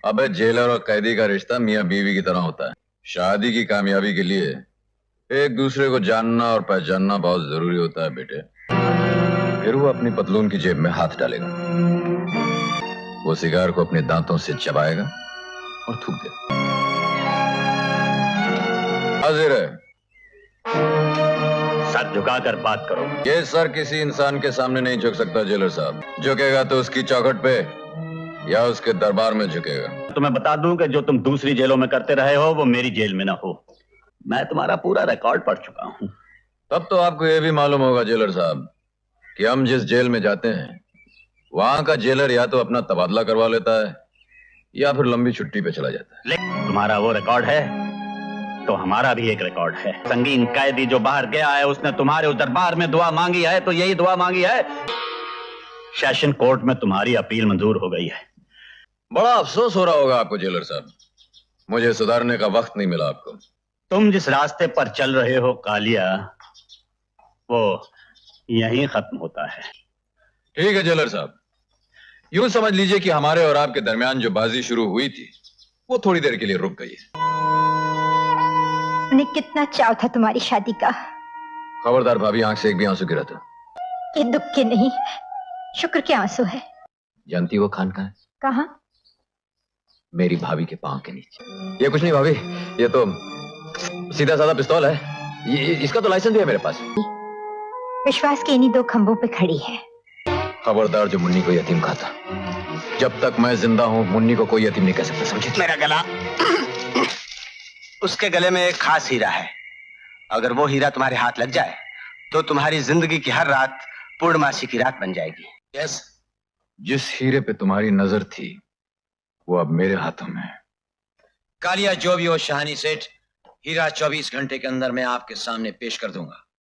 अबे जेलर और कैदी का रिश्ता मियां बीवी की तरह होता है। शादी की कामयाबी के लिए एक दूसरे को जानना और पहचानना बहुत जरूरी होता है बेटे। फिर वो अपनी पतलून की जेब में हाथ डालेगा, वो सिगार को अपने दांतों से चबाएगा और थूक देगा। हाजिर है। सर झुकाकर बात करो। ये सर किसी इंसान के सामने नहीं झुक सकता जेलर साहब। झुकेगा तो उसकी चौखट पे या उसके दरबार में झुकेगा। तो मैं बता दूं कि जो तुम दूसरी जेलों में करते रहे हो वो मेरी जेल में ना हो। मैं तुम्हारा पूरा रिकॉर्ड पढ़ चुका हूं। तब तो आपको यह भी मालूम होगा जेलर साहब कि हम जिस जेल में जाते हैं वहां का जेलर या तो अपना तबादला करवा लेता है या फिर लंबी छुट्टी पे चला जाता है। तुम्हारा वो रिकॉर्ड है तो हमारा भी एक रिकॉर्ड है। संगीन कैदी जो बाहर गया है उसने तुम्हारे उस दरबार में दुआ मांगी है तो यही दुआ मांगी है। सेशन कोर्ट में तुम्हारी अपील मंजूर हो गई है। बड़ा अफसोस हो रहा होगा आपको जेलर साहब, मुझे सुधारने का वक्त नहीं मिला आपको। तुम जिस रास्ते पर चल रहे हो कालिया, वो यहीं खत्म होता है। ठीक है जेलर साहब, यूं समझ लीजिए कि हमारे और आपके दरमियान जो बाजी शुरू हुई थी वो थोड़ी देर के लिए रुक गई है। उन्हें कितना चाव था तुम्हारी शादी का। खबरदार भाभी, आंख से एक भी आंसू गिरा था। ये दुख के नहीं, शुक्र के आंसू है। जानती वो खान कहाँ है? कहाँ? मेरी भाभी के पांव के नीचे। ये कुछ नहीं भाभी, ये तो सीधा साधा पिस्तौल है। ये इसका तो लाइसेंस भी है मेरे पास। विश्वास के इन्हीं दो खंभों पे खड़ी है। खबरदार जो मुन्नी को यतीम खाता, जब तक मैं जिंदा हूं मुन्नी को कोई यतीम नहीं कह सकता, समझे? मेरा गला उसके गले में एक खास हीरा है। अगर वो हीरा तुम्हारे हाथ लग जाए तो तुम्हारी जिंदगी की हर रात पूर्णमासी की रात बन जाएगी। यस, जिस हीरे पे तुम्हारी नजर थी वो अब मेरे हाथों में है। कालिया जो भी हो शाहानी सेठ, हीरा 24 घंटे के अंदर मैं आपके सामने पेश कर दूंगा।